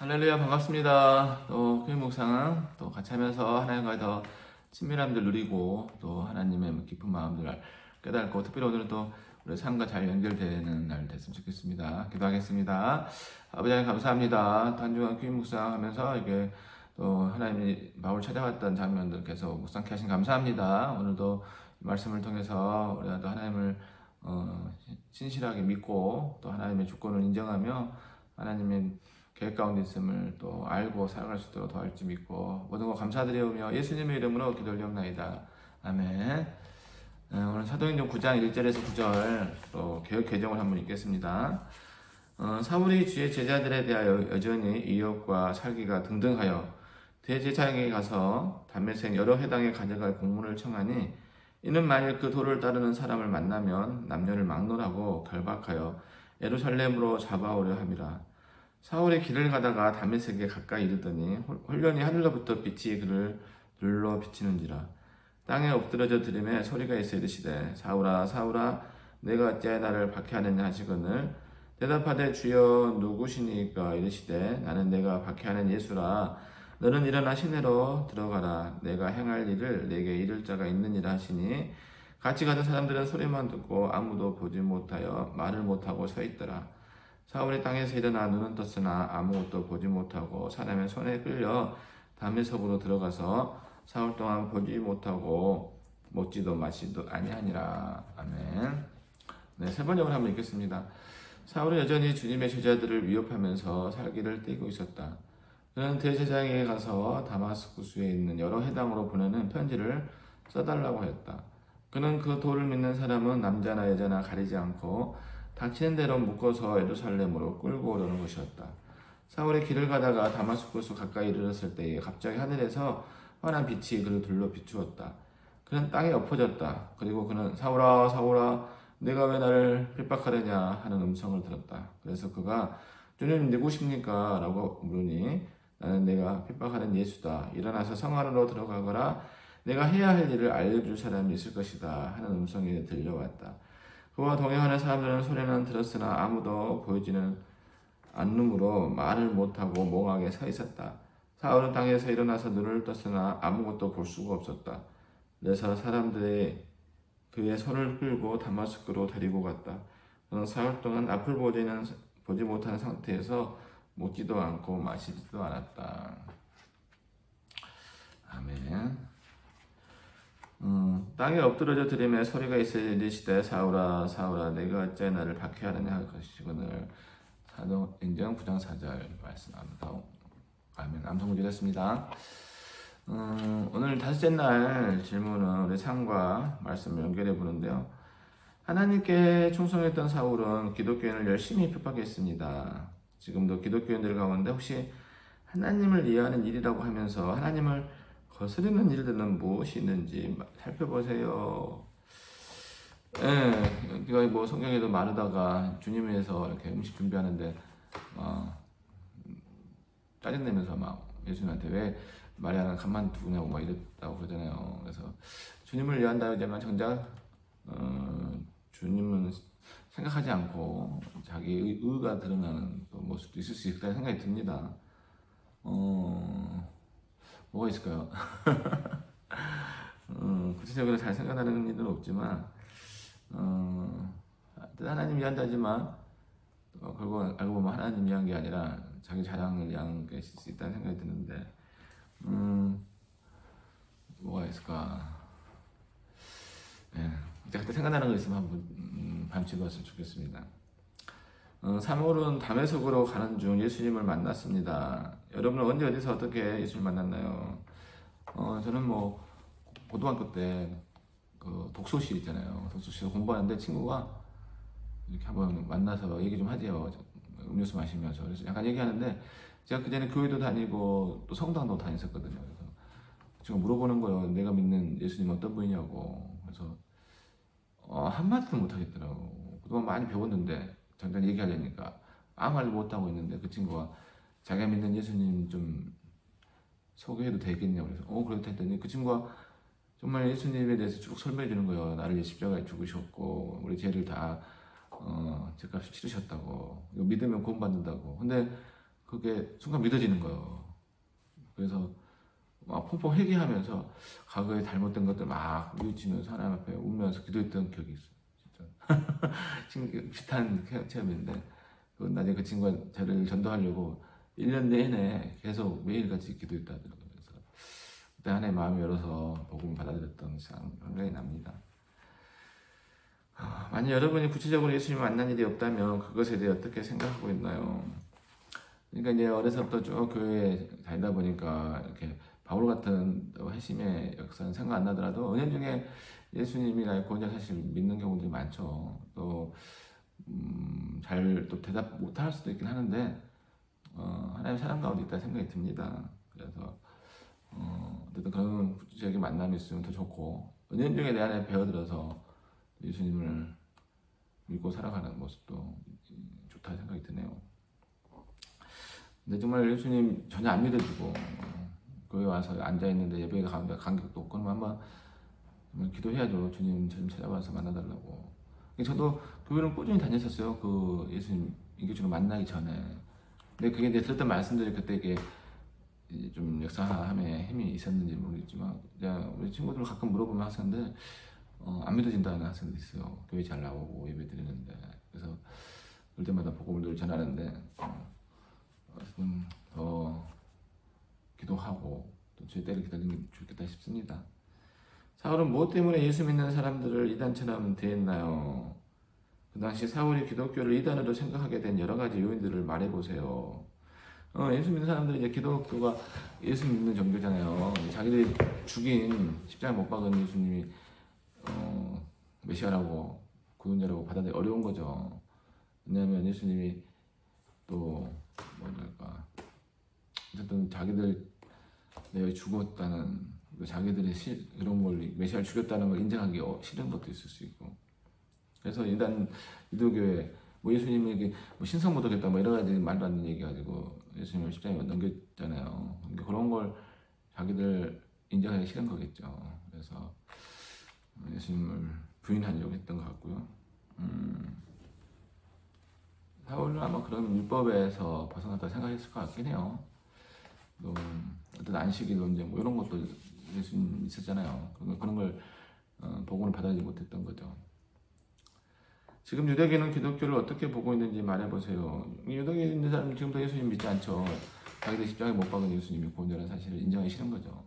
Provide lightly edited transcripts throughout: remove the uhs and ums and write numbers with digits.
할렐루야 반갑습니다. 또 교회 묵상은 또 같이 하면서 하나님과 더 친밀함들 누리고 또 하나님의 깊은 마음들 깨닫고 특별히 오늘은 또 우리 삶과 잘 연결되는 날 됐으면 좋겠습니다. 기도하겠습니다. 아버지 하나님 감사합니다. 또 한 주간 교회 묵상하면서 이게 또 하나님이 마음을 찾아왔던 장면들 계속 묵상케 하신 감사합니다. 오늘도 말씀을 통해서 우리가 또 하나님을 신실하게 믿고 또 하나님의 주권을 인정하며 하나님의 계획 가운데 있음을 또 알고 살아갈 수 있도록 도와줄지 믿고 모든 거 감사드리오며 예수님의 이름으로 기도드리옵나이다. 아멘. 오늘 사도행전 9장 1절에서 9절 또 개역 개정을 한번 읽겠습니다. 사울이 주의 제자들에 대하여 여전히 이욕과 살기가 등등하여 대제사장에게 가서 담메색 여러 회당에 가져갈 공문을 청하니 이는 만일 그 도를 따르는 사람을 만나면 남녀를 막론하고 결박하여 예루살렘으로 잡아오려 함이라. 사울이 길을 가다가 다메섹에 가까이 이르더니 홀련히 하늘로부터 빛이 그를 눌러 비치는지라. 땅에 엎드러져 들음에 소리가 있어 이르시되 사울아 사울아 내가 어찌하여 나를 박해하느냐 하시거늘 대답하되 주여 누구시니까 이르시되 나는 내가 박해하는 예수라. 너는 일어나 시내로 들어가라. 내가 행할 일을 내게 이를 자가 있느니라 하시니 같이 가던 사람들은 소리만 듣고 아무도 보지 못하여 말을 못하고 서 있더라. 사울이 땅에서 일어나 눈은 떴으나 아무것도 보지 못하고 사람의 손에 끌려 다메섹으로 들어가서 사흘 동안 보지 못하고 먹지도 마시도 아니하니라. 아멘. 네, 세 번역을 한번 읽겠습니다. 사울은 여전히 주님의 제자들을 위협하면서 살기를 띠고 있었다. 그는 대제사장에게 가서 다마스쿠스에 있는 여러 회당으로 보내는 편지를 써달라고 하였다. 그는 그 도를 믿는 사람은 남자나 여자나 가리지 않고 닥치는 대로 묶어서 예루살렘으로 끌고 오려는 것이었다. 사울이 길을 가다가 다마스쿠스 가까이 이르렀을 때에 갑자기 하늘에서 환한 빛이 그를 둘러 비추었다. 그는 땅에 엎어졌다. 그리고 그는 사울아 사울아 내가 왜 나를 핍박하려냐 하는 음성을 들었다. 그래서 그가 주님 누구십니까? 라고 물으니 나는 내가 핍박하는 예수다. 일어나서 성 안으로 들어가거라. 내가 해야 할 일을 알려줄 사람이 있을 것이다 하는 음성이 들려왔다. 그와 동행하는 사람들은 소리는 들었으나 아무도 보이지는 않으므로 말을 못하고 멍하게 서 있었다. 사울은 땅에서 일어나서 눈을 떴으나 아무것도 볼 수가 없었다. 그래서 사람들이 그의 손을 끌고 다마스크로 데리고 갔다. 그는 사흘 동안 앞을 보지 못하는 상태에서 먹지도 않고 마시지도 않았다. 아멘. 땅에 엎드러져 들으며 소리가 있어 이르시되 사울아 사울아 내가 어찌 나를 박해하느냐 하시거늘. 사도행전 9장 4절 말씀합니다. 아멘. 암송구절했습니다. 오늘 다섯째 날 질문은 우리 삶과 말씀을 연결해 보는데요. 하나님께 충성했던 사울은 기독교인을 열심히 핍박했습니다. 지금도 기독교인들 가운데 혹시 하나님을 이해하는 일이라고 하면서 하나님을 거스르는 일들은 무엇이 있는지 살펴보세요. 예, 우리가 뭐 성경에도 마르다가 주님 위해서 이렇게 음식 준비하는데 짜증내면서 막 예수님한테 왜 마리아는 가만 두냐고 막 이랬다고 그러잖아요. 그래서 주님을 위한다지만 정작 주님은 생각하지 않고 자기 의가 드러나는 모습도 있을 수 있다는 생각이 듭니다. 뭐가 있을까요? 구체적으로 잘 생각하는 일은 없지만 하나님 위한다지만 결국 알고 보면 하나님 위한 게 아니라 자기 자랑을 위한 게 있을 수 있다는 생각이 드는데 뭐가 있을까? 예, 그때 생각나는 거 있으면 한번 밤치봤으면 좋겠습니다. 사울은 다메섹으로 가는 중 예수님을 만났습니다. 여러분은 언제 어디서 어떻게 예수님을 만났나요? 저는 뭐 고등학교 때 그 독서실 있잖아요. 독서실에서 공부하는데 친구가 이렇게 한번 만나서 얘기 좀 하재요. 음료수 마시면서. 그래서 약간 얘기하는데 제가 그전에 교회도 다니고 또 성당도 다녔었거든요. 그래서 지금 물어보는 거예요. 내가 믿는 예수님 어떤 분이냐고. 그래서 한마디도 못 하겠더라고. 그동안 많이 배웠는데 잠깐 얘기하려니까 아무 말도 못하고 있는데 그 친구가 자기가 믿는 예수님 좀 소개해도 되겠냐고. 그래서 그렇다 했더니 그 친구가 정말 예수님에 대해서 쭉 설명해 주는 거예요. 나를 십자가에 죽으셨고 우리 죄를 다 죄값을 치르셨다고. 이거 믿으면 구원받는다고. 근데 그 그게 순간 믿어지는 거예요. 그래서 막 펑펑 회개하면서 과거에 잘못된 것들 막 뉘우치면서 하나님 앞에 울면서 기도했던 기억이 있어요. 진짜 비슷한 체험인데 나중에 그 친구가 저를 전도하려고 1년 내내 계속 매일같이 기도했다 하더라고요. 그래서 그때 하나님 마음이 열어서 복음을 받아들였던 생각이 납니다. 만약 여러분이 구체적으로 예수님을 만난 일이 없다면 그것에 대해 어떻게 생각하고 있나요? 그러니까 이제 어려서부터 쭉 교회에 다니다 보니까 이렇게 바울 같은 회심의 역사는 생각 안 나더라도 은연 중에 예수님이 나의 구원자 사실 믿는 경우들이 많죠. 또 잘 또 대답 못할 수도 있긴 하는데 하나님 사람 가운데 있다 생각이 듭니다. 그래서 어쨌든 그런 구체적인 만남이 있으면 더 좋고 은연 중에 내 안에 배어들어서 예수님을 믿고 살아가는 모습도 좋다 생각이 드네요. 근데 정말 예수님 전혀 안 믿어지고 교회 와서 앉아있는데 예배에 가는데 간격도 없고 그러면 한번 기도해야죠. 주님 좀 찾아와서 만나달라고. 저도 교회를 꾸준히 다녔었어요. 그 예수님 인격적으로 만나기 전에. 근데 그게 이제 들었던 말씀들이 그때 이게 좀 역사함에 힘이 있었는지 모르겠지만 우리 친구들 가끔 물어보면 학생들 안 믿어진다는 학생도 있어요. 교회 잘 나오고 예배 드리는데. 그래서 그럴 때마다 복음을 늘 전하는데 어쨌든 더 기도하고 또 주의 때를 기다리는 게 좋겠다 싶습니다. 사울은 무엇 때문에 예수 믿는 사람들을 이단처럼 대했나요? 그 당시 사울이 기독교를 이단으로 생각하게 된 여러 가지 요인들을 말해보세요. 예수 믿는 사람들이 이제 기독교가 예수 믿는 종교잖아요. 자기들이 죽인 십자가에 못 박은 예수님이 메시아라고 구원자라고 받아들이기 어려운 거죠. 왜냐하면 예수님이 또 뭐랄까 어쨌든 자기들 내가 죽었다는 자기들의 그런 걸 메시아를 죽였다는 걸 인정하기 싫은 것도 있을 수 있고 그래서 일단 기독교에 뭐 예수님에게 뭐 신성모독했다 뭐 여러 가지 말도 안 되는 얘기 가지고 예수님을 십자가에 넘겼잖아요. 그러니까 그런 걸 자기들 인정하기 싫은 거겠죠. 그래서 예수님을 부인하려고 했던 것 같고요. 사울은 아마 그런 율법에서 벗어났다 생각했을 것 같긴 해요. 또 어떤 안식일 논쟁 뭐 이런 것도 예수님 있었잖아요. 그런 걸 복음을 받아들이지 못했던 거죠. 지금 유대교는 기독교를 어떻게 보고 있는지 말해보세요. 유대교에 있는 사람은 지금도 예수님 믿지 않죠. 자기들 십자가에 못 박은 예수님이 구원자라는 사실을 인정하기 싫은 거죠.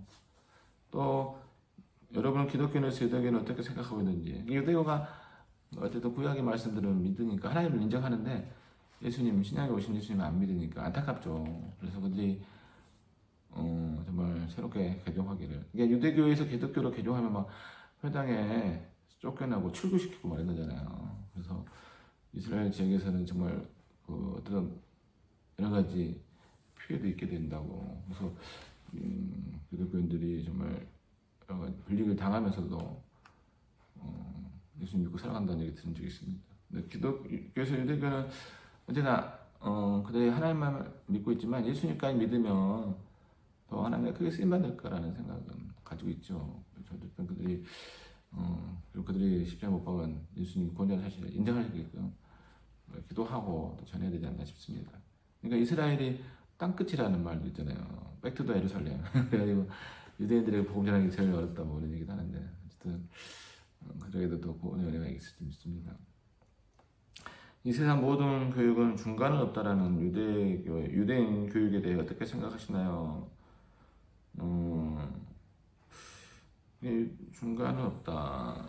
또 여러분은 기독교에서 유대교는 어떻게 생각하고 있는지. 유대교가 어쨌든 구약의 말씀들을 믿으니까 하나님을 인정하는데 예수님, 신약에 오신 예수님을 안 믿으니까 안타깝죠. 그래서 그들이 정말 새롭게 개종하기를. 이게 유대교에서 기독교로 개종하면 막 회당에 쫓겨나고 출교시키고 막 이러잖아요. 그래서 이스라엘 지역에서는 정말 그 어떤 여러 가지 피해도 있게 된다고. 그래서 기독교인들이 정말 여러 가지 불이익을 당하면서도 예수 믿고 살아간다는 얘기 들은 적이 있습니다. 근데 기독교에서 유대교는 언제나 그들이 하나님만 믿고 있지만 예수님까지 믿으면 더 하나님의 크게 쓰임받을 거라는 생각은 가지고 있죠. 어쨌든 그들이 그리고 그들이 십자가에 못 박은 예수님 구원자 사실을 인정하게끔 기도하고 또 전해야 되지 않나 싶습니다. 그러니까 이스라엘이 땅끝이라는 말도 있잖아요. 백투더 예루살렘. 그래가지고 유대인들에게 복음 전하기 제일 어렵다 뭐 이런 얘기도 하는데 어쨌든 그들에게도 또 구원의 은혜가 있을지 믿습니다. 이 세상 모든 교육은 중간은 없다라는 유대인 교육에 대해 어떻게 생각하시나요? 중간은 없다.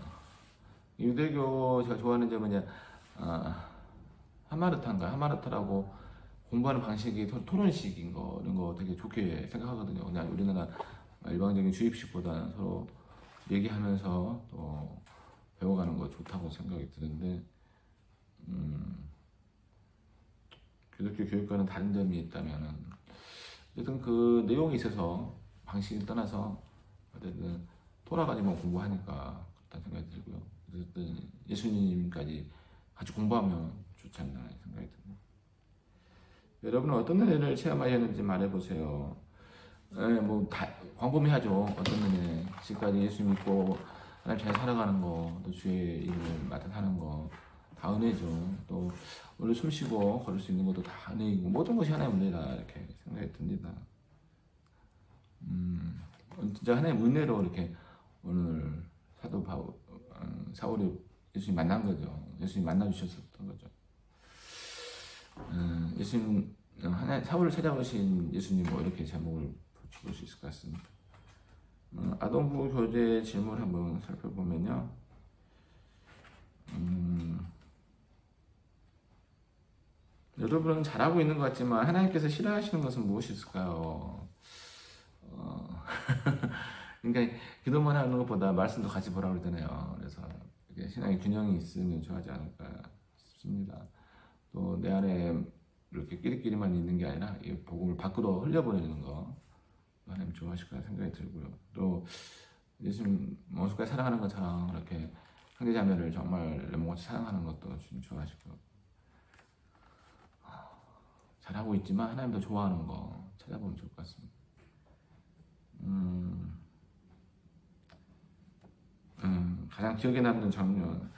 유대교 제가 좋아하는 점은 이제 하마르타라고 공부하는 방식이 토론식인 거 이런 거 되게 좋게 생각하거든요. 그냥 우리나라 일방적인 주입식보다는 서로 얘기하면서 또 배워가는 거 좋다고 생각이 드는데 기독교 교육과는 다른 점이 있다면은 어쨌든 그 내용에 있어서 방식을 떠나서 어쨌든 토라가지고 공부하니까 그렇다는 생각이 들고요. 어쨌든 예수님까지 같이 공부하면 좋지 않나 생각이 듭니다. 여러분은 어떤 은혜를 체험하셨는지 말해보세요. 뭐 다 광범위하죠. 어떤 은혜. 지금까지 예수 믿고 하나님 잘 살아가는 거, 또 주의 일을 맡아 사는 거, 다 은혜죠. 또 오늘 숨 쉬고 걸을 수 있는 것도 다 은혜이고 모든 것이 하나의 은혜다 이렇게 생각이 듭니다. 진짜 하나의 은혜로 이렇게 오늘 사도 바울, 사울이 예수님 만난 거죠. 예수님 만나 주셨었던 거죠. 예수님 하나 사울을 찾아오신 예수님 뭐 이렇게 제목을 붙여볼 수 있을 것 같습니다. 아동부 교재 질문 한번 살펴보면요. 여러분은 잘하고 있는 것 같지만 하나님께서 싫어하시는 것은 무엇이 있을까요? 그러니까 기도만 하는 것보다 말씀도 같이 보라고 그러잖아요. 그래서 신앙의 균형이 있으면 좋아하지 않을까 싶습니다. 또 내 안에 이렇게 끼리끼리만 있는 게 아니라 이 복음을 밖으로 흘려보내는 거 하나님 좋아하실 거라 생각이 들고요. 또 예수님 원수까지 사랑하는 것처럼 이렇게 형제자매를 정말 내 몸같이 사랑하는 것도 주님 좋아하실 거고, 잘하고 있지만 하나님 더 좋아하는 거 찾아보면 좋을 것 같습니다. 가장 기억에 남는 장면,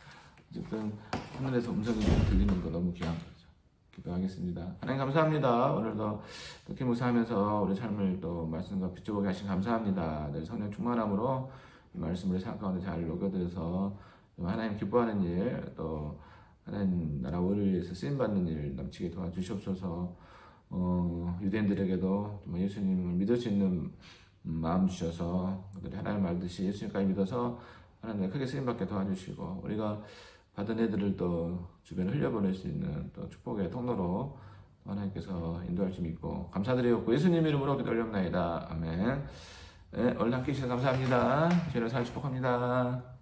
어쨌든 하늘에서 음성이 들리는 거 너무 귀한 거죠. 기도하겠습니다. 하나님 감사합니다. 오늘도 이렇게 묵상하면서 우리 삶을 또 말씀과 비춰보게 하신 감사합니다. 늘 성령 충만함으로 이 말씀을 삶 가운데 잘 녹여들여서 하나님 기뻐하는 일, 또 하나님 나라 의를 위해서 쓰임받는 일 넘치게 도와주시옵소서. 유대인들에게도 예수님을 믿을 수 있는 마음 주셔서 그들이 하나님 말듯이 예수님까지 믿어서 하나님 크게 쓰임받게 도와주시고, 우리가 받은 애들을 또 주변에 흘려보낼 수 있는 또 축복의 통로로 하나님께서 인도할 줄 믿고 감사드리옵고 예수님 이름으로 기도 올려옵나이다. 아멘. 네, 오늘 함께 해주셔서 감사합니다. 주님을 잘 축복합니다.